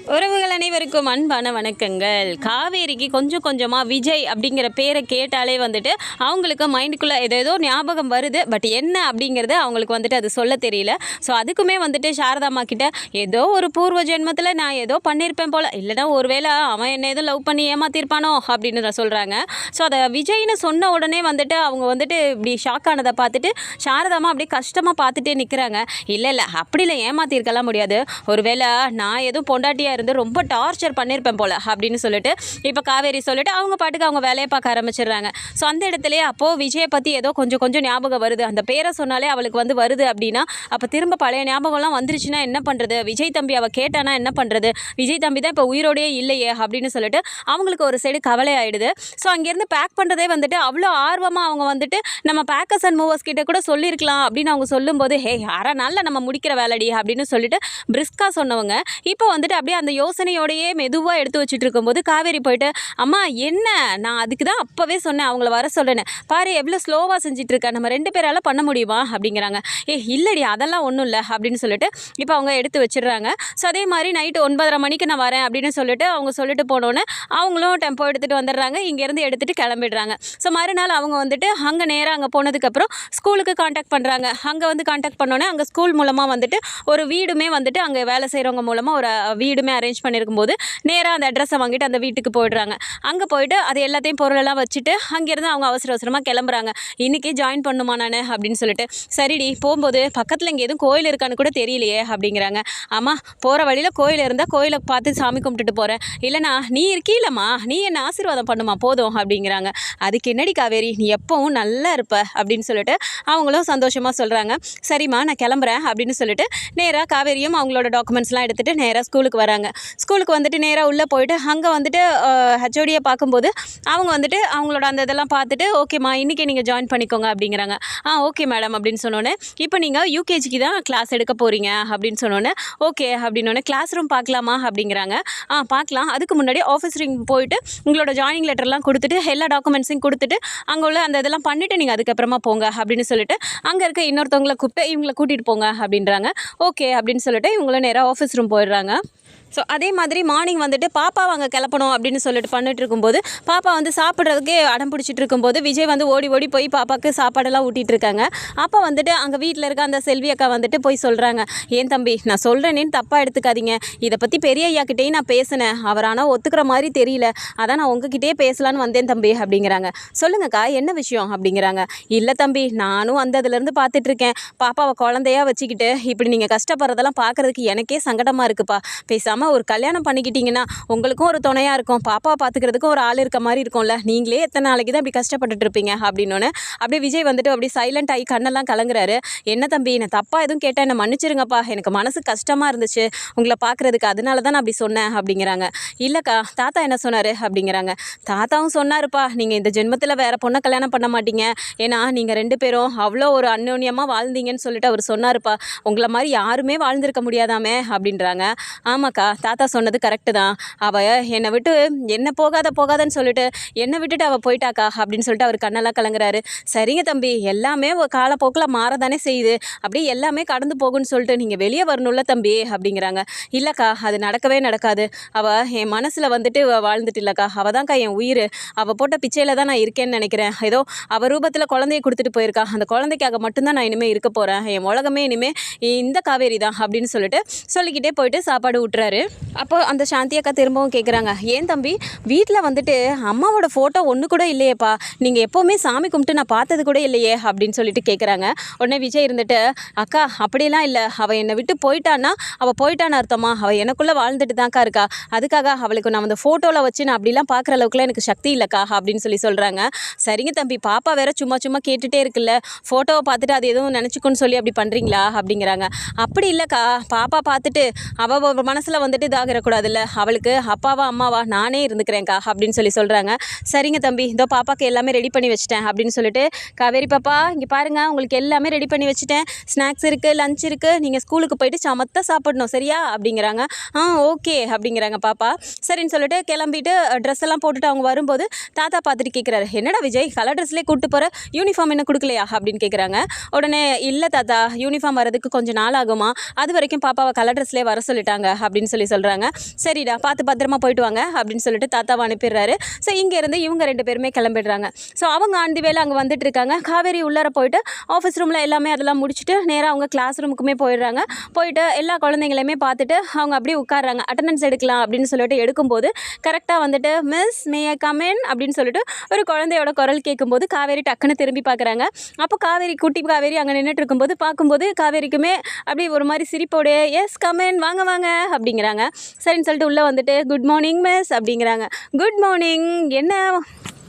உறவுகள் அனைவருக்கும் அன்பான வணக்கங்கள். காவேரிக்கு கொஞ்சம் கொஞ்சமாக விஜய் அப்படிங்கிற பேரை கேட்டாலே வந்துட்டு அவங்களுக்கு மைண்டுக்குள்ளே ஏதோ ஞாபகம் வருது. பட் என்ன அப்படிங்கிறது அவங்களுக்கு வந்துட்டு அது சொல்ல தெரியல. ஸோ அதுக்குமே வந்துட்டு சாரதாம்மா கிட்ட ஏதோ ஒரு பூர்வ ஜென்மத்தில் நான் ஏதோ பண்ணியிருப்பேன் போல், இல்லைனா ஒருவேளை அவன் என்ன ஏதோ லவ் பண்ணி ஏமாத்திருப்பானோ அப்படின்னு தான் சொல்கிறாங்க. ஸோ அதை விஜய்னு சொன்ன உடனே வந்துட்டு அவங்க வந்துட்டு இப்படி ஷாக் ஆனதை பார்த்துட்டு சாரதாம்மா அப்படியே கஷ்டமாக பார்த்துட்டே நிற்கிறாங்க. இல்லை அப்படி இல்லை, ஏமாத்திருக்கலாம் முடியாது. ஒருவேளை நான் எதுவும் பொண்டாட்டியாக இருந்து ரொம்ப டார்ச்சர் பண்ணியிருப்பேன் போல் அப்படின்னு சொல்லிட்டு இப்போ காவேரி சொல்லிட்டு அவங்க பாட்டுக்கு அவங்க வேலையை பார்க்க ஆரம்பிச்சிடுறாங்க. ஸோ அந்த இடத்துலேயே அப்போது விஜயை பற்றி ஏதோ கொஞ்சம் ஞாபகம் வருது. அந்த பேரை சொன்னாலே அவளுக்கு வந்து வருது அப்படின்னா அப்போ திரும்ப பழைய ஞாபகம்லாம் வந்துருச்சுன்னா என்ன பண்ணுறது? விஜய் தம்பி அவள் கேட்டானா என்ன பண்ணுறது? விஜய் தம்பி தான் இப்போ உயிரோடையே இல்லையே அப்படின்னு சொல்லிட்டு அவங்களுக்கு ஒரு சைடு கவலை ஆகிடுது. ஸோ அங்கேருந்து பேக் பண்ணுறதே வந்துட்டு அவ்வளோ ஆர்வமாக அவங்க வந்துட்டு நம்ம பேக்கர்ஸ் அண்ட் மூவர்ஸ் கிட்ட கூட சொல்லியிருக்கலாம் அப்படின்னு அவங்க சொல்லும்போது, ஹே அரை நாளில் நம்ம முடிக்கிற வேலைடி அப்படின்னு சொல்லிட்டு பிரிஸ்காக சொன்னவங்க இப்போ வந்துட்டு அப்படியே அந்த யோசனையோடையே மெதுவாக எடுத்து வச்சுட்டு இருக்கும்போது காவேரி போயிட்டு, அம்மா என்ன, நான் அதுக்கு தான் அப்போவே சொன்னேன் அவங்கள வர சொல்லுன்னு, பாரு எவ்வளோ ஸ்லோவாக செஞ்சுட்டு இருக்கேன், நம்ம 2 பேரால் பண்ண முடியுமா அப்படிங்கிறாங்க. இல்லடி அதெல்லாம் ஒன்றும் இல்லை அப்படின்னு சொல்லிட்டு இப்போ அவங்க எடுத்து வச்சிடுறாங்க. ஸோ அதே மாதிரி நைட்டு 9:30 மணிக்கு நான் வரேன் அப்படின்னு சொல்லிட்டு அவங்க சொல்லிட்டு போனோன்னே அவங்களும் டெம்போ எடுத்துகிட்டு வந்துடுறாங்க. இங்கேருந்து எடுத்துகிட்டு கிளம்பிடுறாங்க. ஸோ மறுநாள் அவங்க வந்துட்டு அங்கே நேராக அங்கே போனதுக்கப்புறம் ஸ்கூலுக்கு காண்டாக்ட் பண்ணுறாங்க. அங்கே வந்து காண்டாக்ட் பண்ணோன்னே அங்கே ஸ்கூல் மூலமாக வந்துட்டு ஒரு வீடுமே வந்துட்டு அங்கே வேலை செய்கிறவங்க மூலமாக ஒரு வீடுமே அரேஞ்ச் பண்ணியிருக்கும் போது நேராக அந்த அட்ரஸை வாங்கிட்டு அந்த வீட்டுக்கு போயிடுறாங்க. அங்கே போயிட்டு அது எல்லாத்தையும் பொருளெல்லாம் வச்சுட்டு அங்கேருந்து அவங்க அவசரமாக கிளம்புறாங்க. இன்றைக்கி ஜாயின் பண்ணுமா நான் அப்படின்னு சொல்லிட்டு, சரிடி போகும்போது பக்கத்தில் இங்கே எதுவும் கோயில் இருக்கான்னு கூட தெரியலையே அப்படிங்கிறாங்க. ஆமாம் போகிற வழியில் கோயில் இருந்தால் கோயிலை பார்த்து சாமி கும்பிட்டுட்டு போகிறேன், இல்லைனா நீ இருக்கீலம்மா நீ என்ன ஆசீர்வாதம் பண்ணுமா போதும் அப்படிங்கிறாங்க. அதுக்கு என்னடி காவேரி நீ எப்பவும் நல்லா இருப்ப அப்படின்னு சொல்லிட்டு அவங்களும் சந்தோஷமாக சொல்கிறாங்க. சரிம்மா நான் கிளம்புறேன் அப்படின்னு சொல்லிட்டு நேராக காவேரியும் அவங்களோட டாக்குமெண்ட்ஸ்லாம் எடுத்துகிட்டு நேராக ஸ்கூலுக்கு வராங்க. ஸ்கூலுக்கு வந்துட்டு நேராக உள்ளே போயிட்டு அங்கே வந்துட்டு ஹெச்ஓடியை பார்க்கும்போது அவங்க வந்துட்டு அவங்களோட அந்த இதெல்லாம் பார்த்துட்டு, ஓகேம்மா இன்றைக்கி நீங்கள் ஜாயின் பண்ணிக்கோங்க அப்படிங்கிறாங்க. ஓகே மேடம் அப்படின்னு சொன்னோன்னே, இப்போ நீங்கள் யூகேஜிக்கு தான் கிளாஸ் எடுக்க போகிறீங்க அப்படின்னு சொன்னோன்னே, ஓகே அப்படின்னோடனே கிளாஸ் ரூம் பார்க்கலாமா அப்படிங்கிறாங்க. பார்க்கலாம், அதுக்கு முன்னாடி ஆஃபீஸ் ரூம் போயிட்டு உங்களோட ஜாயினிங் லெட்டர்லாம் கொடுத்துட்டு எல்லா டாக்குமெண்ட்ஸையும் கொடுத்துட்டு அங்கே உள்ள அந்த இதெல்லாம் பண்ணிவிட்டு நீங்கள் அதுக்கப்புறமா போங்க அப்படின்னு சொல்லிட்டு அங்கே இருக்க இன்னொருத்தவங்களை கூப்பிட்டு இவங்களை கூட்டிகிட்டு போங்க அப்படின்றாங்க. ஓகே அப்படின்னு சொல்லிட்டு இவங்களும் நேராக ஆஃபீஸ் ரூம் போயிடுறாங்க. ஸோ அதே மாதிரி மார்னிங் வந்துட்டு பாப்பா அங்கே கிளப்பணும் அப்படின்னு சொல்லிட்டு பண்ணிட்டு இருக்கும்போது பாப்பா வந்து சாப்பிட்றதுக்கே அடம் பிடிச்சிட்டு இருக்கும்போது விஜய் வந்து ஓடி போய் பாப்பாவுக்கு சாப்பாடெல்லாம் ஊட்டிகிட்டு இருக்காங்க. அப்போ வந்துட்டு அங்கே வீட்டில் இருக்க அந்த செல்வி அக்கா வந்துட்டு போய் சொல்கிறாங்க, ஏன் தம்பி நான் சொல்கிறேனேன்னு தப்பாக எடுத்துக்காதீங்க, இதை பற்றி பெரிய ஐயாக்கிட்டேயும் நான் பேசினேன், அவர் ஆனால் ஒத்துக்கிற மாதிரி தெரியல, அதான் நான் உங்ககிட்டே பேசலான்னு வந்தேன் தம்பி அப்படிங்கிறாங்க. சொல்லுங்கக்கா என்ன விஷயம் அப்படிங்கிறாங்க. இல்லை தம்பி நானும் அந்த இதுலேருந்து பார்த்துட்ருக்கேன், பாப்பாவை குழந்தையாக வச்சுக்கிட்டு இப்படி நீங்கள் கஷ்டப்படுறதெல்லாம் பார்க்குறதுக்கு எனக்கே சங்கடமாக இருக்குப்பா, பேசாமல் ஒரு கல்யாணம் பண்ணிக்கிட்டீங்கன்னா உங்களுக்கும் ஒரு துணையாக இருக்கும், பாப்பாவை பார்த்துக்கிறதுக்கும் ஒரு ஆள் இருக்க மாதிரி இருக்கும்ல, நீங்களே எத்தனை நாளைக்கு தான் அப்படி கஷ்டப்பட்டுட்டு இருப்பீங்க அப்படின்னோடனே அப்படியே விஜய் வந்துட்டு அப்படியே சைலண்ட் ஆகி கண்ணெல்லாம் கலங்குறாரு. என்ன தம்பி நான் தப்பாக எதுவும் கேட்டேன் என்னை மன்னிச்சிருங்கப்பா, எனக்கு மனசு கஷ்டமாக இருந்துச்சு உங்களை பார்க்குறதுக்கு, அதனால தான் நான் அப்படி சொன்னேன் அப்படிங்கிறாங்க. இல்லைக்கா தாத்தா என்ன சொன்னார் அப்படிங்கிறாங்க. தாத்தாவும் சொன்னாருப்பா, நீங்கள் இந்த ஜென்மத்தில் வேறு பொண்ணை கல்யாணம் பண்ண மாட்டீங்க, ஏன்னா நீங்கள் 2 பேரும் அவ்வளோ ஒரு அந்யோன்யமாக வாழ்ந்தீங்கன்னு சொல்லிட்டு அவர் சொன்னாருப்பா, உங்களை மாதிரி யாருமே வாழ்ந்திருக்க முடியாதாமே அப்படின்றாங்க. ஆமாக்கா தாத்தா சொன்னது கரெக்டு தான், அவள் என்னை விட்டு என்ன போகாதன்னு சொல்லிட்டு என்னை விட்டுட்டு அவள் போயிட்டாக்கா அப்படின்னு சொல்லிட்டு அவர் கண்ணெல்லாம் கலங்குறாரு. சரிங்க தம்பி எல்லாமே காலப்போக்கில் மாறதானே செய்யுது, அப்படியே எல்லாமே கடந்து போகுன்னு சொல்லிட்டு நீங்கள் வெளியே வரணும்ல தம்பி அப்படிங்கிறாங்க. இல்லைக்கா அது நடக்கவே நடக்காது, அவள் என் மனசில் வந்துட்டு வாழ்ந்துட்டு இல்லைக்கா, அவள் தான்க்கா என் உயிர், அவள் போட்ட பிச்சையில் தான் நான் இருக்கேன்னு நினைக்கிறேன், ஏதோ அவள் ரூபத்தில் குழந்தைய கொடுத்துட்டு போயிருக்கா, அந்த குழந்தைக்காக மட்டும்தான் நான் இனிமேல் இருக்க போகிறேன், என் உலகமே இனிமேல் இந்த காவேரி தான் அப்படின்னு சொல்லிட்டு சொல்லிக்கிட்டே போயிட்டு சாப்பாடு விட்டுறாரு. அப்போ அந்த சாந்தி அக்கா திரும்பவும் கேட்குறாங்க, ஏன் தம்பி வீட்டில் வந்துட்டு அம்மாவோட ஃபோட்டோ ஒன்று கூட இல்லையேப்பா, நீங்கள் எப்போவுமே சாமி கும்பிட்டு நான் பார்த்தது கூட இல்லையே அப்படின்னு சொல்லிட்டு கேட்குறாங்க. உடனே விஜய் இருந்துட்டு, அக்கா அப்படிலாம் இல்லை, அவள் என்னை விட்டு போயிட்டான்னா அவள் போயிட்டான்னு அர்த்தமா, அவள் எனக்குள்ளே வாழ்ந்துட்டு தான்க்கா இருக்கா, அதுக்காக அவளுக்கு நான் அந்த ஃபோட்டோவில் வச்சு நான் அப்படிலாம் பார்க்குற அளவுக்குலாம் எனக்கு சக்தி இல்லைக்கா அப்படின்னு சொல்கிறாங்க. சரிங்க தம்பி பாப்பா வேற சும்மா கேட்டுகிட்டே இருக்குல்ல, ஃபோட்டோவை பார்த்துட்டு அது எதுவும் நினச்சிக்குன்னு சொல்லி அப்படி பண்ணுறீங்களா அப்படிங்கிறாங்க. அப்படி இல்லைக்கா, பாப்பா பார்த்துட்டு அவள் மனசில் வந்துட்டு இதாகிடக்கூடாதுல்ல, அவளுக்கு அப்பாவா அம்மாவா நானே இருந்துக்கிறேன்க்கா அப்படின்னு சொல்கிறாங்க. சரிங்க தம்பி இதோ பாப்பாவுக்கு எல்லாமே ரெடி பண்ணி வச்சுட்டேன் அப்படின்னு சொல்லிட்டு, காவேரி பாப்பா இங்கே பாருங்கள் உங்களுக்கு எல்லாமே ரெடி பண்ணி வச்சுட்டேன், ஸ்நாக்ஸ் இருக்குது லஞ்ச் இருக்குது, நீங்கள் ஸ்கூலுக்கு போயிட்டு சமத்தாக சாப்பிடணும் சரியா அப்படிங்கிறாங்க. ஓகே அப்படிங்கிறாங்க பாப்பா. சரின்னு சொல்லிட்டு கிளம்பிட்டு ட்ரெஸ் எல்லாம் போட்டுட்டு அவங்க வரும்போது தாத்தா பார்த்துட்டு கேட்குறாரு, என்னடா விஜய் கலர் ட்ரெஸ்லேயே கூப்பிட்டு போகிற, யூனிஃபார்ம் என்ன கொடுக்கலையா அப்படின்னு கேட்குறாங்க. உடனே இல்லை தாத்தா யூனிஃபார்ம் வரதுக்கு கொஞ்சம் நாள் ஆகுமா, அது வரைக்கும் பாப்பாவை கலர் ட்ரெஸ்லேயே வர சொல்லிட்டாங்க அப்படின்னு அப்படின்னு சொல்கிறாங்க. சரிடா பார்த்து பத்திரமா போயிட்டு வாங்க அப்படின்னு சொல்லிட்டு தாத்தாவை அனுப்பிடுறாரு. ஸோ இங்கேருந்து இவங்க 2 பேருமே கிளம்பிடுறாங்க. ஸோ அவங்க ஆண்டி வேலை அங்கே வந்துட்டு இருக்காங்க. காவேரி உள்ளார போயிட்டு ஆஃபீஸ் ரூமில் எல்லாமே அதெல்லாம் முடிச்சுட்டு நேராக அவங்க கிளாஸ் ரூமுக்குமே போயிடுறாங்க. போயிட்டு எல்லா குழந்தைங்களையுமே பார்த்துட்டு அவங்க அப்படியே உட்காடுறாங்க. அட்டண்டன்ஸ் எடுக்கலாம் அப்படின்னு சொல்லிட்டு எடுக்கும்போது கரெக்டாக வந்துட்டு miss May I come in அப்படின்னு சொல்லிட்டு ஒரு குழந்தையோட குரல் கேட்கும்போது காவேரி டக்குன்னு திரும்பி பார்க்குறாங்க. அப்போ காவேரி குட்டி காவேரி அங்கே நின்றுட்டு இருக்கும்போது பார்க்கும்போது காவேரிக்குமே அப்படி ஒரு மாதிரி சிரிப்போடு எஸ் கம் இன் வாங்க வாங்க அப்படிங்கிறாங்க. சரின்னு சொல்லிட்டு உள்ளே வந்துட்டு குட் மார்னிங் மிஸ் அப்படிங்கிறாங்க. குட் மார்னிங், என்ன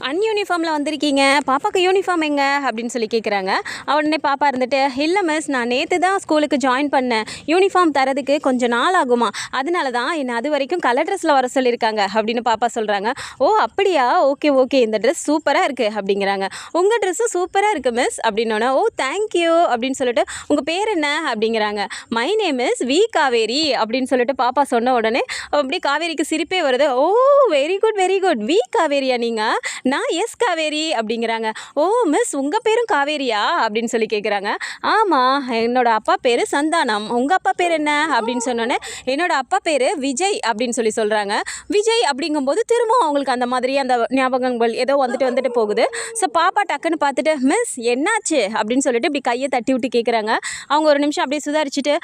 அன்யூனிஃபார்மில் வந்திருக்கீங்க, பாப்பாவுக்கு யூனிஃபார்ம் எங்கே அப்படின்னு சொல்லி கேட்குறாங்க. உடனே பாப்பா இருந்துட்டு இல்லை மிஸ் நான் நேற்று தான் ஸ்கூலுக்கு ஜாயின் பண்ணேன், யூனிஃபார்ம் தரதுக்கு கொஞ்சம் நாள் ஆகுமா, அதனால தான் என்னை அது வரைக்கும் கலர் ட்ரெஸ்ஸில் வர சொல்லியிருக்காங்க அப்படின்னு பாப்பா சொல்கிறாங்க. ஓ அப்படியா, ஓகே ஓகே இந்த ட்ரெஸ் சூப்பராக இருக்குது அப்படிங்கிறாங்க. உங்கள் ட்ரெஸ்ஸும் சூப்பராக இருக்குது மிஸ் அப்படின்னோடனே ஓ தேங்க்யூ அப்படின்னு சொல்லிட்டு உங்கள் பேர் என்ன அப்படிங்கிறாங்க. My name is V Kaveri அப்படின்னு சொல்லிட்டு பாப்பா சொன்ன உடனே அப்படி காவேரிக்கு சிரிப்பே வருது. ஓ வெரி குட் வி காவேரியா நீங்கள், நான் எஸ் காவேரி அப்படிங்கிறாங்க. ஓ மிஸ் உங்கள் பேரும் காவேரியா அப்படின்னு சொல்லி கேட்குறாங்க. ஆமாம் என்னோட அப்பா பேர் சந்தானம், உங்கள் அப்பா பேர் என்ன அப்படின்னு சொன்னோன்னே என்னோட அப்பா பேர் விஜய் அப்படின்னு சொல்லி சொல்கிறாங்க. விஜய் அப்படிங்கும்போது திரும்பவும் அவங்களுக்கு அந்த மாதிரி அந்த ஞாபகங்கள் ஏதோ வந்துட்டு போகுது. ஸோ பாப்பா டக்குன்னு பார்த்துட்டு மிஸ் என்னாச்சு அப்படின்னு சொல்லிட்டு இப்படி கையை தட்டி விட்டு கேட்குறாங்க. அவங்க ஒரு நிமிஷம் அப்படியே சுதாரிச்சுட்டு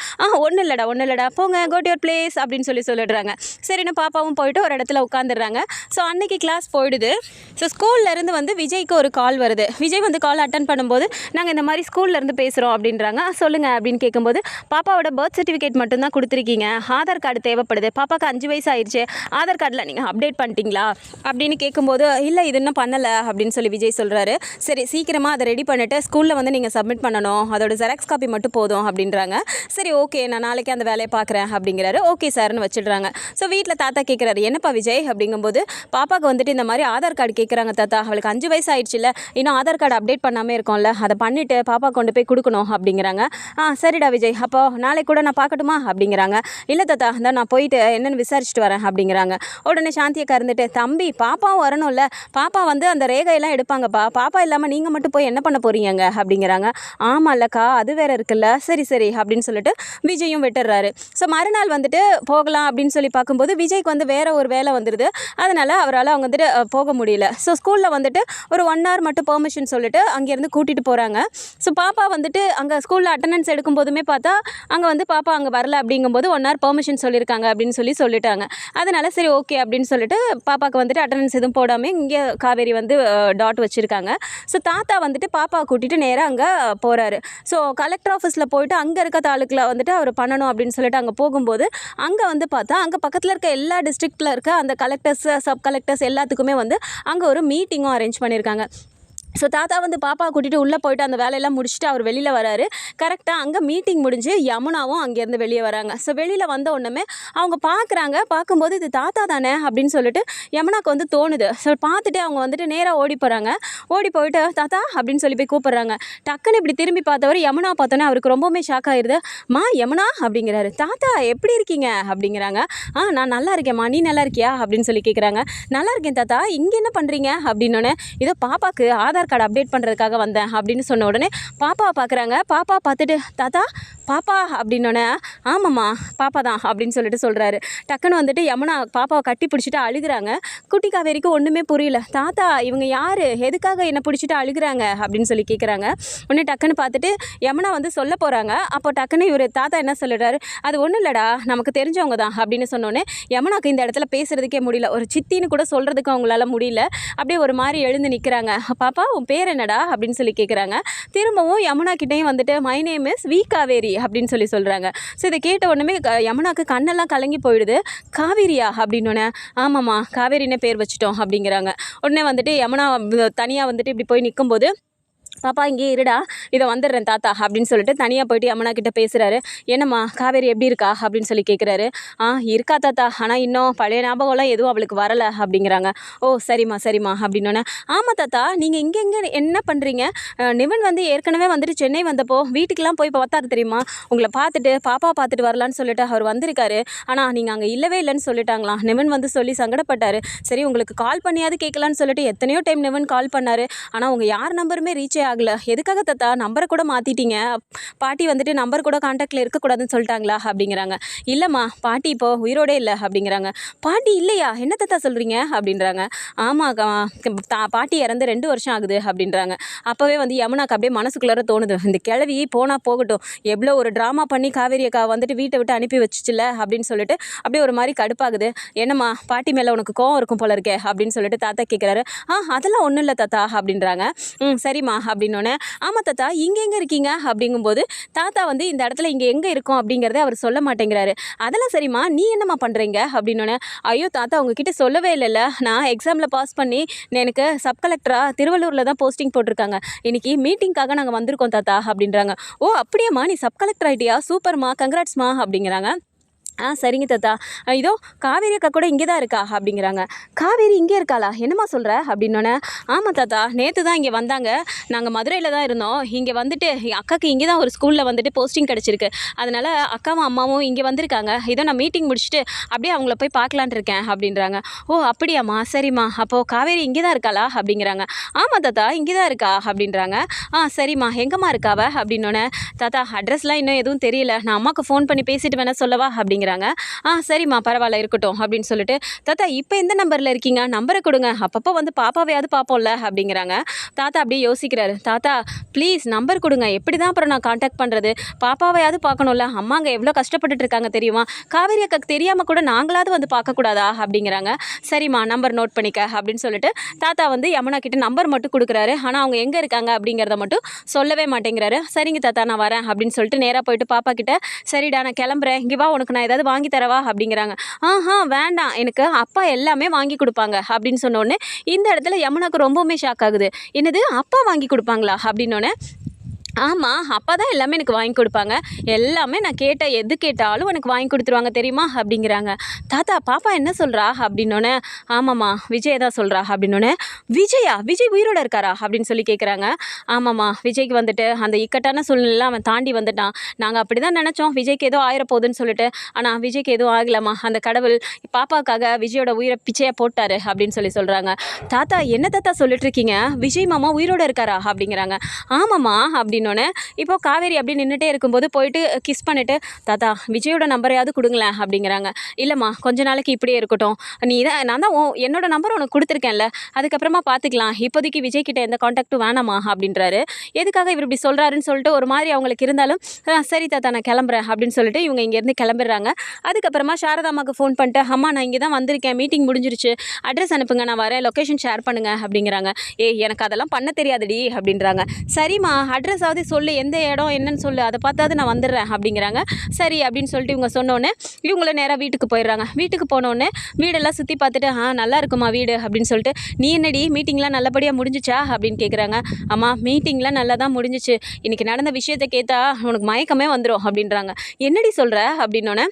ஒன்றும் இல்லைடா போங்க கோ டு யுவர் பிளேஸ் அப்படின்னு சொல்லிடுறாங்க. சரின்னு பாப்பாவும் போயிட்டு ஒரு இடத்துல உட்காந்துடுறாங்க. ஸோ அன்னைக்கு கிளாஸ் போயிடுது. ஸோ ஸ்கூல்லேருந்து வந்து விஜய்க்கு ஒரு கால் வருது. விஜய் வந்து கால் அட்டன் பண்ணும்போது நாங்கள் இந்த மாதிரி ஸ்கூல்லேருந்து பேசுகிறோம் அப்படின்றாங்க. சொல்லுங்கள் அப்படின்னு கேட்கும்போது பாப்பாவோட பர்த் சர்டிஃபிகேட் மட்டும்தான் கொடுத்துருக்கீங்க, ஆதார் கார்டு தேவைப்படுது, பாப்பாவுக்கு 5 வயசு ஆயிடுச்சு, ஆதார் கார்டில் நீங்கள் அப்டேட் பண்ணிட்டீங்களா அப்படின்னு கேட்கும்போது இல்லை இது இன்னும் பண்ணலை அப்படின்னு சொல்லி விஜய் சொல்கிறாரு. சரி சீக்கிரமாக அதை ரெடி பண்ணிவிட்டு ஸ்கூலில் வந்து நீங்கள் சப்மிட் பண்ணணும், அதோட ஜெராக்ஸ் காப்பி மட்டும் போதும் அப்படின்றாங்க. சரி ஓகே நான் நாளைக்கு அந்த வேலையை பார்க்குறேன் அப்படிங்கிறாரு. ஓகே சார்னு வச்சிடுறாங்க. ஸோ வீட்டில் தாத்தா கேட்குறாரு என்னப்பா விஜய் அப்படிங்கும்போது பாப்பாவுக்கு வந்துட்டு இந்த மாதிரி ஆதார் கார்டு கேட்குறாங்க தாத்தா, அவளுக்கு 5 வயசு ஆயிடுச்சுல்ல, இன்னும் ஆதார் கார்டு அப்டேட் பண்ணாமல் இருக்கோம்ல, அதை பண்ணிவிட்டு பாப்பா கொண்டு போய் கொடுக்கணும் அப்படிங்கிறாங்க. சரிடா விஜய் அப்போ நாளைக்கு கூட நான் பார்க்கட்டுமா அப்படிங்கிறாங்க. இல்லை தாத்தா தான் நான் போயிட்டு என்னென்னு விசாரிச்சுட்டு வரேன் அப்படிங்கிறாங்க. உடனே சாந்தியக்கா இருந்துட்டு தம்பி பாப்பாவும் வரணும்ல, பாப்பா வந்து அந்த ரேகையெல்லாம் எடுப்பாங்கப்பா, பாப்பா இல்லாமல் நீங்கள் மட்டும் போய் என்ன பண்ண போறீங்க அப்படிங்கிறாங்க. ஆமாம் இல்லைக்கா அது வேற இருக்குல்ல, சரி அப்படின்னு சொல்லிட்டு விஜயும் விட்டுறாரு. ஸோ மறுநாள் வந்துட்டு போகலாம் அப்படின்னு சொல்லி பார்க்கும்போது விஜய்க்கு வந்து வேற ஒரு வேலை வந்துடுது. அதனால் அவரால் அவங்க வந்துட்டு போக முடியல. ஸோ ஸ்கூலில் வந்துட்டு ஒரு 1 hour மட்டும் பெர்மிஷன் சொல்லிட்டு அங்கேருந்து கூட்டிகிட்டு போகிறாங்க. ஸோ பாப்பா வந்துட்டு அங்கே ஸ்கூலில் அட்டண்டன்ஸ் எடுக்கும் போதுமே பார்த்தா அங்கே வந்து பாப்பா அங்கே வரல அப்படிங்கும்போது 1 hour பெர்மிஷன் சொல்லியிருக்காங்க அப்படின்னு சொல்லிட்டாங்க. அதனால் சரி ஓகே அப்படின்னு சொல்லிட்டு பாப்பாவுக்கு வந்துட்டு அட்டண்டன்ஸ் எதுவும் போடாமல் இங்கே காவேரி வந்து டாட் வச்சுருக்காங்க. ஸோ தாத்தா வந்துட்டு பாப்பாவை கூட்டிகிட்டு நேராக அங்கே போகிறாரு. ஸோ கலெக்டர் ஆஃபீஸில் போயிட்டு அங்கே இருக்க தாலுக்கில் வந்துட்டு அவர் பண்ணணும் அப்படின்னு சொல்லிட்டு அங்கே போகும்போது அங்கே வந்து பார்த்தா அங்கே பக்கத்தில் இருக்க எல்லா டிஸ்ட்ரிக்டில் இருக்க அந்த கலெக்டர்ஸ் சப் கலெக்டர்ஸ் எல்லாத்துக்குமே வந்து அங்கே ஒரு மீட்டிங்கும் அரேஞ்ச் பண்ணியிருக்காங்க. ஸோ தாத்தா வந்து பாப்பாவை கூட்டிகிட்டு உள்ளே போயிட்டு அந்த வேலையெல்லாம் முடிச்சுட்டு அவர் வெளியில் வராரு. கரெக்டாக அங்கே மீட்டிங் முடிஞ்சு யமுனாவும் அங்கேருந்து வெளியே வராங்க. ஸோ வெளியில் வந்த உடனே அவங்க பார்க்கும்போது இது தாத்தா தானே அப்படின்னு சொல்லிட்டு யமுனாக்கு வந்து தோணுது. ஸோ பார்த்துட்டு அவங்க வந்துட்டு நேராக ஓடி போயிட்டு தாத்தா அப்படின்னு சொல்லி போய் கூப்பிட்றாங்க. டக்குன்னு இப்படி திரும்பி பார்த்தவர் யமுனா பார்த்தோன்னே அவருக்கு ரொம்பவுமே ஷாக் ஆயிடுது. மா யமுனா அப்படிங்கிறாரு. தாத்தா எப்படி இருக்கீங்க அப்படிங்கிறாங்க. நான் நல்லா இருக்கேம்மா, நீ நல்லா இருக்கியா அப்படின்னு சொல்லி கேட்குறாங்க. நல்லா இருக்கேன் தாத்தா, இங்கே என்ன பண்ணுறீங்க அப்படின்னோடனே இதோ பாப்பாவுக்கு ஆதார் கார்டு அப்டேட் பண்ணுறதுக்காக வந்தேன் அப்படின்னு சொன்ன உடனே பாப்பாவை பார்க்குறாங்க. பாப்பா பார்த்துட்டு தாத்தா பாப்பா அப்படின்னோடனே ஆமாம்மா பாப்பா தான் அப்படின்னு சொல்கிறாரு. டக்குன்னு வந்துட்டு யமுனா பாப்பாவை கட்டி பிடிச்சிட்டு அழுகிறாங்க. குட்டி காவேரிக்கு ஒன்றுமே புரியல. தாத்தா இவங்க யார், எதுக்காக என்னை பிடிச்சிட்டு அழுகிறாங்க அப்படின்னு சொல்லி கேட்குறாங்க. உடனே டக்குன்னு பார்த்துட்டு யமுனா வந்து சொல்ல போகிறாங்க. அப்போ டக்குன்னு இவர் தாத்தா என்ன சொல்லிடுறாரு, அது ஒன்றும் இல்லைடா நமக்கு தெரிஞ்சவங்க தான் அப்படின்னு சொன்னோன்னே யமுனாக்கு இந்த இடத்துல பேசுகிறதுக்கே முடியல. ஒரு சித்தின்னு கூட சொல்கிறதுக்கு அவங்களால முடியல. அப்படியே ஒரு மாதிரி எழுந்து நிற்கிறாங்க. பாப்பா உன் பேர் என்னடா அப்படின்னு சொல்லி கேட்குறாங்க. திரும்பவும் யமுனா கிட்டேயும் வந்துட்டு my name is V Kaveri அப்படின்னு சொல்கிறாங்க. ஸோ இதை கேட்ட உடனே யமுனாக்கு கண்ணெல்லாம் கலங்கி போயிடுது. காவேரியா அப்படின்னோடனே ஆமாம்மா காவேரினே பேர் வச்சுட்டோம் அப்படிங்கிறாங்க. உடனே வந்துட்டு யமுனா தனியாக வந்துட்டு இப்படி போய் நிற்கும்போது பாப்பா இங்கே இருடா இதை வந்துடுறேன் தாத்தா அப்படின்னு சொல்லிட்டு தனியாக போயிட்டு யமுனா கிட்ட பேசுகிறாரு. என்னம்மா காவேரி எப்படி இருக்கா அப்படின்னு சொல்லி கேட்குறாரு. இருக்கா தாத்தா, ஆனால் இன்னும் பழைய ஞாபகம்லாம் எதுவும் அவளுக்கு வரலை அப்படிங்கிறாங்க. ஓ சரிம்மா அப்படின்னோடனே ஆமாம் தாத்தா நீங்கள் இங்கே என்ன பண்ணுறீங்க, நிவன் வந்து ஏற்கனவே வந்துட்டு சென்னை வந்தப்போ வீட்டுக்கெல்லாம் போய் பார்த்தாரு தெரியுமா, உங்களை பார்த்துட்டு பாப்பா பார்த்துட்டு வரலான்னு சொல்லிட்டு அவர் வந்திருக்காரு, ஆனால் நீங்கள் அங்கே இல்லவே இல்லைன்னு சொல்லிட்டாங்களாம். நிவன் வந்து சொல்லி சங்கடப்பட்டார். சரி உங்களுக்கு கால் பண்ணியாவது கேட்கலான்னு சொல்லிட்டு எத்தனையோ டைம் நிவன் கால் பண்ணார், ஆனால் உங்கள் யார் நம்பருமே ரீச்சே ஆகலை. எதுக்காக தாத்தா நம்பரை கூட மாற்றிட்டீங்க? பாட்டி வந்துட்டு நம்பர் கூட கான்டாக்டில் இருக்கக்கூடாதுன்னு சொல்லிட்டாங்களா அப்படிங்கிறாங்க. இல்லைம்மா, பாட்டி இப்போ உயிரோடே இல்லை அப்படிங்கிறாங்க. பாட்டி இல்லையா? என்ன தாத்தா சொல்கிறீங்க அப்படின்றாங்க. ஆமாக்கா, பாட்டி இறந்து 2 வருஷம் ஆகுது அப்படின்றாங்க. அப்போவே வந்து யமுனாக்கு அப்படியே மனசுக்குள்ளார தோணுது, இந்த கிழவி போனால் போகட்டும், எவ்வளோ ஒரு ட்ராமா பண்ணி காவேரி அக்கா வந்துட்டு வீட்டை விட்டு அனுப்பி வச்சுச்சுல அப்படின்னு சொல்லிட்டு அப்படியே ஒரு மாதிரி கடுப்பாகுது. என்னம்மா, பாட்டி மேலே உனக்கு கோவம் இருக்கும் போல இருக்கே அப்படின்னு சொல்லிட்டு தாத்தா கேட்குறாரு. அதெல்லாம் ஒன்றும் இல்லை தாத்தா அப்படின்றாங்க. சரிம்மா அப்படின்னோடனே, ஆமாம் தாத்தா இங்கே எங்கே இருக்கீங்க அப்படிங்கும்போது தாத்தா வந்து இந்த இடத்துல இங்கே எங்கே இருக்கோம் அப்படிங்கிறத அவர் சொல்ல மாட்டேங்கிறாரு. அதெல்லாம் சரிம்மா, நீ என்னம்மா பண்ணுறீங்க அப்படின்னோடனே, ஐயோ தாத்தா உங்ககிட்ட சொல்லவே இல்லைல்ல, நான் எக்ஸாமில் பாஸ் பண்ணி எனக்கு சப் கலெக்டராக திருவள்ளூரில் தான் போஸ்டிங் போட்டிருக்காங்க. இன்னைக்கு மீட்டிங்காக நாங்கள் வந்திருக்கோம் தாத்தா அப்படின்றாங்க. ஓ அப்படியேம்மா, நீ சப் கலெக்டர் ஆகிட்டியா? சூப்பர்மா, கங்க்ராட்ஸ்மா அப்படிங்கிறாங்க. சரிங்க தாத்தா, இதோ காவேரி அக்கா கூட இங்கே தான் இருக்கா அப்படிங்கிறாங்க. காவேரி இங்கே இருக்காளா? என்னம்மா சொல்கிற அப்படின்னோடனே, ஆமாம் தாத்தா, நேற்று தான் இங்கே வந்தாங்க. நாங்கள் மதுரையில் தான் இருந்தோம். இங்கே வந்துட்டு அக்காவுக்கு இங்கே தான் ஒரு ஸ்கூலில் வந்துட்டு போஸ்டிங் கிடச்சிருக்கு. அதனால் அக்காவும் அம்மாவும் இங்கே வந்திருக்காங்க. இதோ நான் மீட்டிங் முடிச்சுட்டு அப்படியே அவங்கள போய் பார்க்கலான் இருக்கேன் அப்படின்றாங்க. ஓ அப்படியாம்மா, சரிம்மா, அப்போது காவேரி இங்கே தான் இருக்காளா அப்படிங்கிறாங்க. ஆமாம் தாத்தா இங்கே தான் இருக்கா அப்படின்றாங்க. சரிம்மா, எங்கம்மா இருக்காவ அப்படின்னோடனே, தாத்தா அட்ரஸ்லாம் இன்னும் எதுவும் தெரியல, நான் அம்மாவுக்கு ஃபோன் பண்ணி பேசிட்டு வேணா சொல்லவா அப்படிங்கிறாங்க. சரிம்மா பரவாயில்ல இருக்கட்டும் அப்படின்னு சொல்லிட்டு, தாத்தா இப்போ எந்த நம்பரில் இருக்கீங்க? நம்பரை கொடுங்க, அப்பப்போ வந்து பாப்பாவையாவது பார்ப்போம்ல அப்படிங்கிறாங்க. தாத்தா அப்படியே யோசிக்கிறாரு. தாத்தா ப்ளீஸ் நம்பர் கொடுங்க, எப்படி தான் அப்புறம் நான் காண்டாக்ட் பண்ணுறது? பாப்பாவையாவது பார்க்கணும்ல, அம்மாங்க எவ்வளோ கஷ்டப்பட்டுட்டு இருக்காங்க தெரியுமா? காவேரி அக்காக்கு தெரியாமல் கூட நாங்களாவது வந்து பார்க்கக்கூடாதா அப்படிங்கிறாங்க. சரிம்மா நம்பர் நோட் பண்ணிக்க அப்படின்னு சொல்லிட்டு தாத்தா வந்து யமுனா கிட்ட நம்பர் மட்டும் கொடுக்குறாரு. ஆனால் அவங்க எங்கே இருக்காங்க அப்படிங்கிறத மட்டும் சொல்லவே மாட்டேங்கிறாரு. சரிங்க தாத்தா நான் வரேன் அப்படின்னு சொல்லிட்டு நேராக போயிட்டு பாப்பா கிட்ட, சரிடா நான் கிளம்புறேன், இங்கே வா உனக்கு நான் ஏதாவது வாங்கி தரவா அப்படிங்கிறாங்க. வேண்டாம், எனக்கு அப்பா எல்லாமே வாங்கி கொடுப்பாங்க அப்படின்னு சொன்னோடனே இந்த இடத்துல யமுனாக்கு ரொம்பவுமே ஷாக் ஆகுது. என்னது, அப்பா வாங்கி கொடுப்பாங்களா அப்படின்னோடனே, ஆமாம் அப்பா தான் எல்லாமே எனக்கு வாங்கி கொடுப்பாங்க, எல்லாமே நான் கேட்ட எது கேட்டாலும் எனக்கு வாங்கி கொடுத்துருவாங்க தெரியுமா அப்படிங்கிறாங்க. தாத்தா பாப்பா என்ன சொல்கிறா அப்படின்னோடனே, ஆமாம்மா விஜய் தான் சொல்கிறா அப்படின்னோடனே, விஜயா? விஜய் உயிரோடு இருக்காரா அப்படின்னு சொல்லி கேட்குறாங்க. ஆமாம்மா, விஜய்க்கு வந்துட்டு அந்த இக்கட்டான சூழ்நிலை அவன் தாண்டி வந்துட்டான். நாங்கள் அப்படி தான் நினச்சோம் விஜய்க்கு ஏதோ ஆயிரப்போகுதுன்னு சொல்லிட்டு, ஆனால் விஜய்க்கு எதுவும் ஆகலாமா, அந்த கடவுள் பாப்பாவுக்காக விஜயோட உயிரை பிச்சையாக போட்டாரு அப்படின்னு சொல்லி சொல்கிறாங்க. தாத்தா என்ன தாத்தா சொல்லிட்டு இருக்கீங்க, விஜய் மாமா உயிரோடு இருக்காரா அப்படிங்கிறாங்க. ஆமாம்மா அப்படின்னோடனே, இப்போ காவேரி அப்படி நின்றுட்டே இருக்கும்போது போயிட்டு கிஸ் பண்ணிவிட்டு, தாத்தா விஜயோட நம்பரையாவது கொடுங்களேன் அப்படிங்கிறாங்க. இல்லைம்மா கொஞ்ச நாளைக்கு இப்படியே இருக்கட்டும், நான் தான் என்னோட நம்பர் உனக்கு கொடுத்துருக்கேன்ல, அதுக்கப்புறமா பார்த்துக்கலாம், இப்போதைக்கு விஜய் கிட்ட எந்த காண்டாக்டும் வேணாமா அப்படின்றாரு. எதுக்காக இவர் இப்படி சொல்கிறாருன்னு சொல்லிட்டு ஒரு மாதிரி அவங்களுக்கு இருந்தாலும், சரி தாத்தா நான் கிளம்புறேன் அப்படின்னு சொல்லிட்டு இவங்க இங்கேருந்து கிளம்பிடுறாங்க. அதுக்கப்புறமா சாரதாமாவுக்கு ஃபோன் பண்ணிட்டு, அம்மா நான் இங்கே தான் வந்திருக்கேன், மீட்டிங் முடிஞ்சிருச்சு, அட்ரஸ் அனுப்புங்க, நான் வரேன், லொக்கேஷன் ஷேர் பண்ணுங்க அப்படிங்கிறாங்க. எனக்கு அதெல்லாம் பண்ண தெரியாதுடி அப்படின்றாங்க. சரிம்மா அட்ரஸாவது சொல்லு, எந்த இடம் என்னன்னு சொல்லு, அதை பார்த்தாவது நான் வந்துடுறேன் அப்படிங்கிறாங்க. சரி அப்படின்னு சொல்லிட்டு இவங்க சொன்னோன்னே இவங்கள நேராக வீட்டுக்கு போயிடுறாங்க. வீட்டுக்கு போனோடனே வீடெல்லாம் சுற்றி பார்த்துட்டு, நல்லா இருக்குமா வீடு அப்படின்னு சொல்லிட்டு, நீ என்னடி மீட்டிங்லாம் நல்லபடியாக முடிஞ்சிச்சா அப்படின்னு கேட்குறாங்க. அம்மா மீட்டிங்லாம் நல்லா தான் முடிஞ்சிச்சு, இன்றைக்கி நடந்த விஷயத்தை கேட்டா உனக்கு மயக்கமே வந்துடும் அப்படின்றாங்க. என்னடி சொல்கிற அப்படின்னோடனே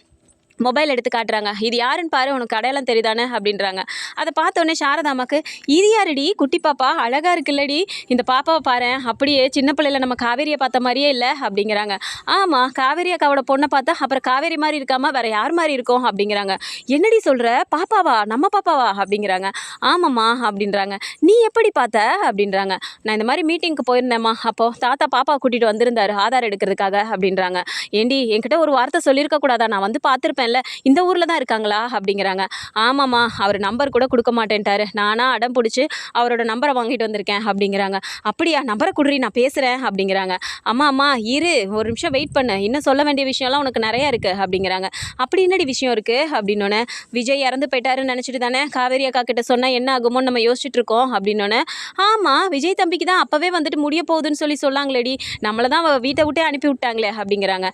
மொபைல் எடுத்து காட்டுறாங்க. இது யாருன்னு பாரு, உனக்கு அடையாளம் தெரியுதானே அப்படின்றாங்க. அதை பார்த்தோன்னே சாரதாமாக்கு, இது யாருடி, குட்டி பாப்பா அழகாக இருக்குல்லடி, இந்த பாப்பாவை பாரு, அப்படியே சின்ன பிள்ளையில நம்ம காவேரியை பார்த்த மாதிரியே இல்லை அப்படிங்கிறாங்க. ஆமாம் காவேரி அக்காவோட பொண்ணை பார்த்தா அப்புறம் காவேரி மாதிரி இருக்காமல் வேறு யார் மாதிரி இருக்கும் அப்படிங்கிறாங்க. என்னடி சொல்கிற, பாப்பாவா, நம்ம பாப்பாவா அப்படிங்கிறாங்க. ஆமாம்மா அப்படின்றாங்க. நீ எப்படி பார்த்த அப்படின்றாங்க. நான் இந்த மாதிரி மீட்டிங்க்கு போயிருந்தேம்மா, அப்போது தாத்தா பாப்பா கூட்டிகிட்டு வந்திருந்தாரு ஆதார் எடுக்கிறதுக்காக அப்படின்றாங்க. ஏண்டி என்கிட்ட ஒரு வார்த்தை சொல்லியிருக்க கூடாதா, நான் வந்து பார்த்துருப்பேன், இந்த ஊரில் தான் இருக்காங்களா அப்படிங்கிறாங்க. ஆமாம்மா அவர் நம்பர் கூட கொடுக்க மாட்டேன்ட்டாரு, நானா அடம் பிடிச்சி அவரோட நம்பரை வாங்கிட்டு வந்திருக்கேன் அப்படிங்கிறாங்க. அப்படியா, நம்பரை குடுறி நான் பேசுகிறேன் அப்படிங்கிறாங்க. அம்மா இரு ஒரு நிமிஷம் வெயிட் பண்ணு, இன்னும் சொல்ல வேண்டிய விஷயம்லாம் உனக்கு நிறையா இருக்குது அப்படிங்கிறாங்க. அப்படி என்னடி விஷயம் இருக்குது அப்படின்னோடனே, விஜய் இறந்து போயிட்டாருன்னு நினச்சிட்டு தானே காவேரி அக்கா கிட்ட சொன்னால் என்ன ஆகுமோன்னு நம்ம யோசிச்சுட்டு இருக்கோம் அப்படின்னோடனே, ஆமாம் விஜய் தம்பிக்கு தான் அப்போவே வந்துட்டு முடிய போகுதுன்னு சொல்லி சொல்லாங்களேடி, நம்மளை தான் வீட்டை விட்டே அனுப்பி விட்டாங்களே அப்படிங்கிறாங்க.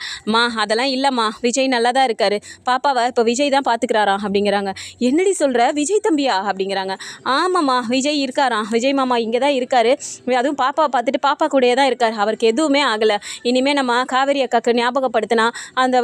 அதெல்லாம் இல்லைம்மா, விஜய் நல்லா தான் இருக்காரு, பாப்பாவை இப்போ விஜய் தான் பார்த்துக்கிறாராம் அப்படிங்கிறாங்க. என்னடி சொல்கிற, விஜய் தம்பியா அப்படிங்கிறாங்க. ஆமாம்மா விஜய் இருக்காராம், விஜய் மாமா இங்கே தான் இருக்கார், அதுவும் பாப்பாவை பார்த்துட்டு பாப்பா கூடயே தான் இருக்கார், அவருக்கு எதுவுமே ஆகலை. இனிமேல் நம்ம காவேரி அக்காவுக்கு ஞாபகப்படுத்தினா அந்த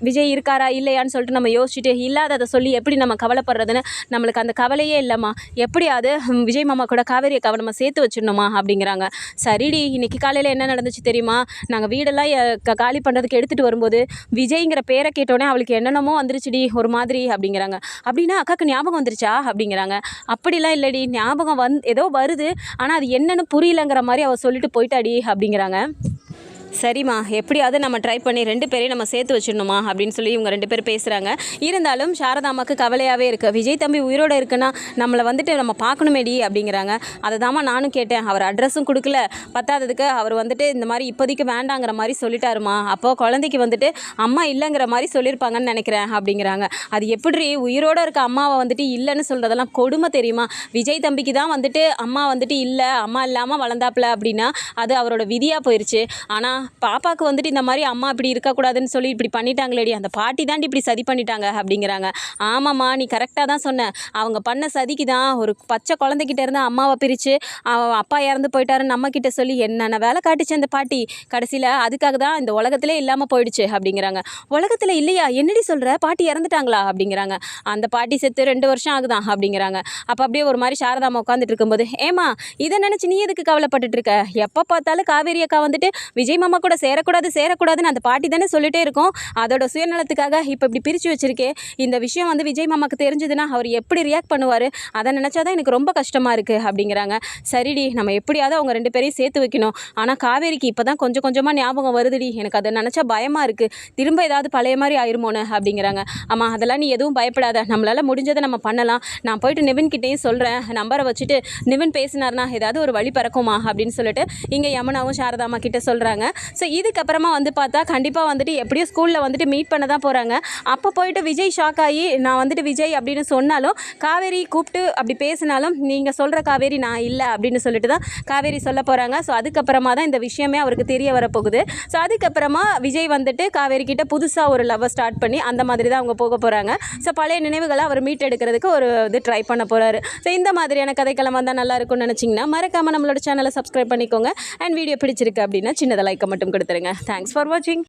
விஜய் இருக்காரா இல்லையான்னு சொல்லிட்டு நம்ம யோசிச்சுட்டு இல்லாததை சொல்லி எப்படி நம்ம கவலைப்படுறதுன்னு நம்மளுக்கு அந்த கவலையே இல்லைம்மா, எப்படியாவது விஜய் மாமா கூட காவேரி அக்காவை நம்ம சேர்த்து வச்சிடணுமா அப்படிங்கிறாங்க. சரிடி, இன்னைக்கு காலையில் என்ன நடந்துச்சு தெரியுமா, நாங்கள் வீடெல்லாம் காலி பண்ணுறதுக்கு எடுத்துகிட்டு வரும்போது விஜய்ங்கிற பேரை கேட்டோன்னே அவளுக்கு அவங்களுக்கு என்னென்னமோ வந்துருச்சுடி ஒரு மாதிரி அப்படிங்கிறாங்க. அப்படின்னா அக்காவுக்கு ஞாபகம் வந்துருச்சா அப்படிங்கிறாங்க. அப்படிலாம் இல்லடி, ஞாபகம் ஏதோ வருது, ஆனால் அது என்னன்னு புரியலங்கிற மாதிரி அவள் சொல்லிட்டு போயிட்டாடி அப்படிங்கிறாங்க. சரிம்மா, எப்படியாவது நம்ம ட்ரை பண்ணி 2 பேரையும் நம்ம சேர்த்து வச்சிடணுமா அப்படின்னு சொல்லி இவங்க 2 பேர் பேசுகிறாங்க. இருந்தாலும் சாரதாம்மாவுக்கு கவலையாகவே இருக்குது. விஜய் தம்பி உயிரோடு இருக்குன்னா நம்மளை வந்துட்டு நம்ம பார்க்கணுமேடி அப்படிங்கிறாங்க. அதை தாம்மா நானும் கேட்டேன். அவர் அட்ரஸும் கொடுக்கல, பத்தாததுக்கு அவர் வந்துட்டு இந்த மாதிரி இப்போதைக்கு வேண்டாங்கிற மாதிரி சொல்லிட்டாருமா. அப்போது குழந்தைக்கு வந்துட்டு அம்மா இல்லைங்கிற மாதிரி சொல்லியிருப்பாங்கன்னு நினைக்கிறேன் அப்படிங்கிறாங்க. அது எப்படி உயிரோடு இருக்க அம்மாவை வந்துட்டு இல்லைன்னு சொல்கிறதெல்லாம் கொடுமை தெரியுமா? விஜய் தம்பிக்கு தான் வந்துட்டு அம்மா வந்துட்டு இல்லை, அம்மா இல்லாமல் வளர்ந்தாப்புல அப்படின்னா அது அவரோட விதியாக போயிடுச்சு. ஆனால் பாப்பாவுக்கு வந்துட்டு இந்த மாதிரி அம்மா இப்படி இருக்கக்கூடாதுன்னு சொல்லி இப்படி பண்ணிட்டாங்களேடி, அந்த பாட்டி தாண்டி இப்படி சதி பண்ணிட்டாங்க அப்படிங்கிறாங்க. ஆமாம்மா, நீ கரெக்டாக தான் சொன்ன. அவங்க பண்ண சதிக்கு தான் ஒரு பச்சை குழந்தைகிட்ட இருந்து அம்மாவை பிரித்து அப்பா இறந்து போயிட்டாருன்னு நம்மக்கிட்ட சொல்லி என்னென்ன வேலை காட்டுச்சு அந்த பாட்டி. கடைசியில் அதுக்காக தான் இந்த உலகத்திலே இல்லாமல் போயிடுச்சு அப்படிங்கிறாங்க. உலகத்தில் இல்லையா? என்னடி சொல்கிற? பாட்டி இறந்துட்டாங்களா அப்படிங்கிறாங்க. அந்த பாட்டி செத்து 2 வருஷம் ஆகுதான் அப்படிங்கிறாங்க. அப்போ அப்படியே ஒரு மாதிரி சாரதாம்மா உட்காந்துட்டு இருக்கும்போது, ஏமா இதை நினச்சி நீ எதுக்கு கவலைப்பட்டுட்டு இருக்க? எப்போ பார்த்தாலும் காவேரி அக்கா வந்துட்டு விஜய் மாமா கூட சேரக்கூடாதுன்னு அந்த பாட்டி தானே சொல்லிட்டே இருக்கோம். அதோட சுயநலத்துக்காக இப்போ இப்படி பிரித்து வச்சிருக்கே. இந்த விஷயம் வந்து விஜய் மாமாக்கு தெரிஞ்சதுன்னா அவர் எப்படி ரியாக்ட் பண்ணுவார்? அதை நினச்சாதான் எனக்கு ரொம்ப கஷ்டமாக இருக்குது அப்படிங்கிறாங்க. சரிடி, நம்ம எப்படியாவது அவங்க 2 பேரையும் சேர்த்து வைக்கணும். ஆனால் காவேரிக்கு இப்போ தான் கொஞ்சம் கொஞ்சமாக ஞாபகம் வருதுடி, எனக்கு அதை நினச்சா பயமாக இருக்குது. திரும்ப ஏதாவது பழைய மாதிரி ஆயிருமோன்னு அப்படிங்கிறாங்க. ஆமாம், அதெல்லாம் நீ எதுவும் பயப்படாத, நம்மளால் முடிஞ்சதை நம்ம பண்ணலாம். நான் போயிட்டு நிவின் கிட்டேயும் சொல்கிறேன், நம்பரை வச்சுட்டு நிவின் பேசினார்னா ஏதாவது ஒரு வழி பிறக்குமா அப்படின்னு சொல்லிட்டு இங்கே யமுனாவும் சாரதாம்மா கிட்ட சொல்கிறாங்க. ஸோ இதுக்கப்புறமா வந்து பார்த்தா கண்டிப்பாக வந்துட்டு எப்படியோ ஸ்கூலில் வந்துட்டு மீட் பண்ண தான் போகிறாங்க. அப்போ போயிட்டு விஜய் ஷாக் ஆகி நான் வந்துட்டு விஜய் அப்படின்னு சொன்னாலும் காவேரி கூப்பிட்டு அப்படி பேசினாலும் நீங்கள் சொல்கிற காவேரி நான் இல்லை அப்படின்னு சொல்லிட்டு தான் காவேரி சொல்ல போகிறாங்க. ஸோ அதுக்கப்புறமா தான் இந்த விஷயமே அவருக்கு தெரிய வரப்போகுது. ஸோ அதுக்கப்புறமா விஜய் வந்துட்டு காவேரி கிட்ட புதுசாக ஒரு லவ்வை ஸ்டார்ட் பண்ணி அந்த மாதிரி தான் அவங்க போக போகிறாங்க. ஸோ பழைய நினைவுகளை அவர் மீட் எடுக்கிறதுக்கு ஒரு இது ட்ரை பண்ண போகிறாரு. ஸோ இந்த மாதிரியான கதைக்களம் வந்தால் நல்லா இருக்கும்னு நினச்சிங்கன்னா மறக்காமல் நம்மளோட சேனலை சப்ஸ்கிரைப் பண்ணிக்கோங்க. அண்ட் வீடியோ பிடிச்சிருக்கு அப்படின்னா சின்னதாக லைக்கை மட்டும் கொடுத்துருங்க. தேங்க்ஸ் ஃபார் வாட்சிங்.